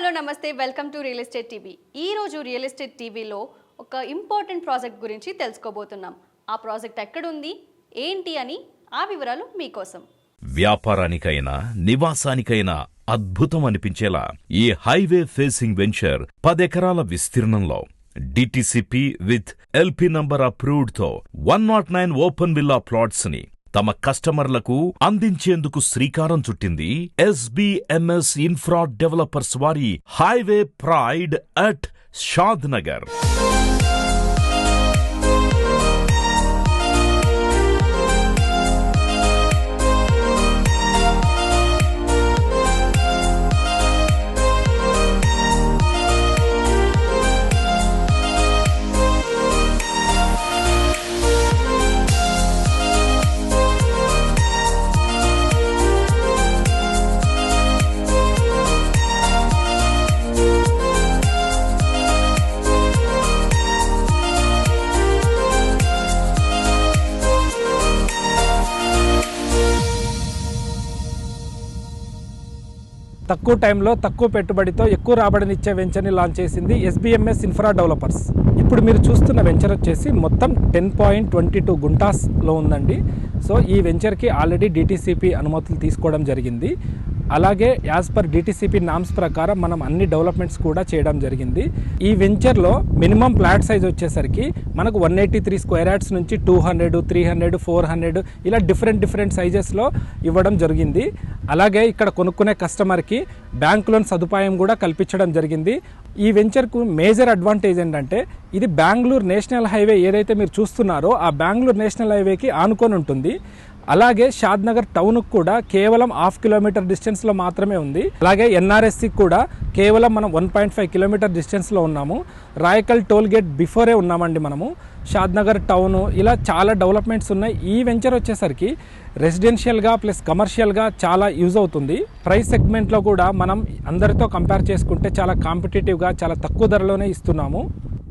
Hello నమస్తే, welcome to real estate TV. ఈరోజు real estate టీవీలో ఒక ఇంపార్టెంట్ ప్రాజెక్ట్ గురించి తెలుసుకోబోతున్నాం. ఆ ప్రాజెక్ట్ ఎక్కడుంది, ఏంటి అని ఆ వివరాలు మీకోసం. వ్యాపారానికైనా నివాసానికైనా అద్భుతం అనిపించేలా ఈ హైవే ఫేసింగ్ వెంచర్ 10 ఎకరాల విస్తీర్ణంలో DTCP with LP number approved తో 109 ఓపెన్ విల్లా ప్లాట్స్ ని తమ కస్టమర్లకు అందించేందుకు శ్రీకారం చుట్టింది ఎస్బిఎంఎస్ ఇన్ఫ్రా డెవలపర్స్ వారి హైవే ప్రైడ్ అట్ షాద్ నగర్. తక్కువ టైంలో తక్కువ పెట్టుబడితో ఎక్కువ రాబడినిచ్చే వెంచర్ని లాంచ్ చేసింది ఎస్బిఎంఎస్ ఇన్ఫ్రా డెవలపర్స్. ఇప్పుడు మీరు చూస్తున్న వెంచర్ వచ్చేసి మొత్తం 10.22 గుంటాస్లో ఉందండి. సో ఈ వెంచర్కి ఆల్రెడీ డిటిసిపి అనుమతులు తీసుకోవడం జరిగింది. అలాగే యాజ్ పర్ డిటిసిపి నామ్స్ ప్రకారం మనం అన్ని డెవలప్మెంట్స్ కూడా చేయడం జరిగింది. ఈ వెంచర్లో మినిమం ప్లాట్ సైజ్ వచ్చేసరికి మనకు 183 స్క్వేర్ యార్డ్స్ నుంచి 200, 300, 400 ఇలా డిఫరెంట్ సైజెస్లో ఇవ్వడం జరిగింది. అలాగే ఇక్కడ కొనుక్కునే కస్టమర్కి బ్యాంక్ లోన్ సదుపాయం కూడా కల్పించడం జరిగింది. ఈ వెంచర్కు మేజర్ అడ్వాంటేజ్ ఏంటంటే ఇది బెంగళూరు నేషనల్ హైవే ఏదైతే మీరు చూస్తున్నారో ఆ బెంగళూరు నేషనల్ హైవేకి ఆనుకొని ఉంటుంది. అలాగే షాద్ నగర్ టౌన్కు కూడా కేవలం 1/2 కిలోమీటర్ డిస్టెన్స్లో మాత్రమే ఉంది. అలాగే ఎన్ఆర్ఎస్సికి కూడా కేవలం మనం 1.5 కిలోమీటర్ డిస్టెన్స్లో ఉన్నాము. రాయకల్ టోల్ గేట్ బిఫోరే ఉన్నామండి మనము. షాద్ నగర్ టౌన్ ఇలా చాలా డెవలప్మెంట్స్ ఉన్నాయి. ఈ వెంచర్ వచ్చేసరికి రెసిడెన్షియల్గా ప్లస్ కమర్షియల్గా చాలా యూజ్ అవుతుంది. ప్రైస్ సెగ్మెంట్లో కూడా మనం అందరితో కంపేర్ చేసుకుంటే చాలా కాంపిటేటివ్గా చాలా తక్కువ ధరలోనే ఇస్తున్నాము.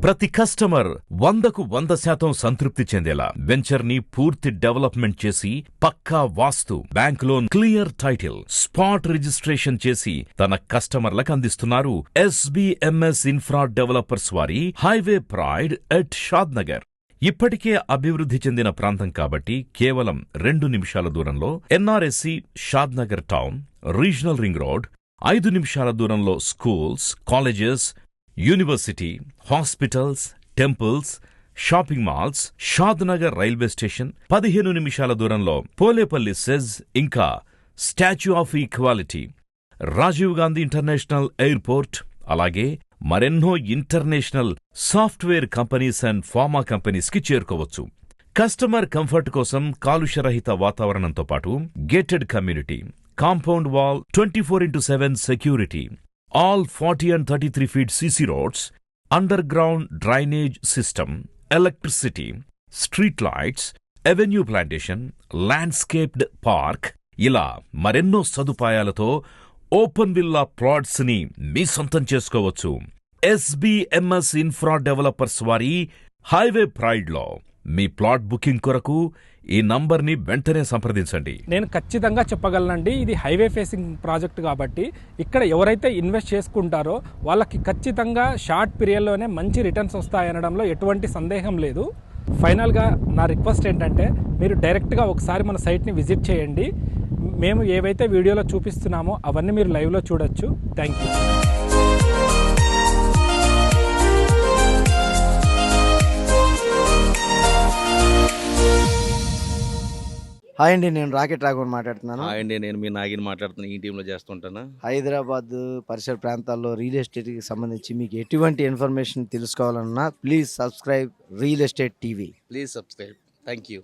ప్రతి కస్టమర్ 100% సంతృప్తి చెందేలా వెంచర్ ని పూర్తి డెవలప్మెంట్ చేసి పక్కా వాస్తు, bank loan, clear title, spot registration చేసి తన కస్టమర్లకు అందిస్తున్నారు ఎస్బిఎంఎస్ ఇన్ఫ్రా డెవలపర్స్ వారి highway pride at Shad Nagar. ఇప్పటికే అభివృద్ధి చెందిన ప్రాంతం కాబట్టి కేవలం 2 నిమిషాల దూరంలో NRSC, Shad Nagar town, regional ring road, 5 నిమిషాల దూరంలో schools, colleges, university, hospitals, temples, shopping malls, Shad Nagar railway station, 15 నిమిషాల దూరంలో పోలేపల్లి సెజ్, ఇంకా statue of equality, Rajiv Gandhi international airport, అలాగే మరెన్నో international software companies and pharma companies కి చేరుకోవచ్చు. కస్టమర్ కంఫర్ట్ కోసం కాలుష్యరహిత వాతావరణంతో పాటు gated community, compound wall, 24/7 security, all 40 and 33 feet CC roads, underground drainage system, electricity, street lights, avenue plantation, landscaped park, ఇలా మరెన్నో సదుపాయాలతో ఓపెన్ విల్లా ప్లాట్స్ ని మీ సొంతం చేసుకోవచ్చు. ఎస్బిఎంఎస్ ఇన్ఫ్రా డెవలపర్స్ వారి హైవే ప్రైడ్ లో మీ ప్లాట్ బుకింగ్ కొరకు ఈ నంబర్ని వెంటనే సంప్రదించండి. నేను ఖచ్చితంగా చెప్పగలనండి, ఇది హైవే ఫేసింగ్ ప్రాజెక్ట్ కాబట్టి ఇక్కడ ఎవరైతే ఇన్వెస్ట్ చేసుకుంటారో వాళ్ళకి ఖచ్చితంగా షార్ట్ పీరియడ్లోనే మంచి రిటర్న్స్ వస్తాయనడంలో ఎటువంటి సందేహం లేదు. ఫైనల్గా నా రిక్వెస్ట్ ఏంటంటే మీరు డైరెక్ట్గా ఒకసారి మన సైట్ని విజిట్ చేయండి. మేము ఏవైతే వీడియోలో చూపిస్తున్నామో అవన్నీ మీరు లైవ్లో చూడొచ్చు. Thank you. హాయ్ అండి, నేను రాకెట్ రాఘవన్ మాట్లాడుతున్నాను. హాయ్ అండి, నేను మీ నాగిని మాట్లాడుతున్నాను. ఈ టీంలో చేస్తుంటాను. హైదరాబాద్ పరిసర ప్రాంతాల్లో రియల్ ఎస్టేట్కి సంబంధించి మీకు ఎటువంటి ఇన్ఫర్మేషన్ తెలుసుకోవాలన్నా please subscribe real estate TV. Please subscribe. Thank you.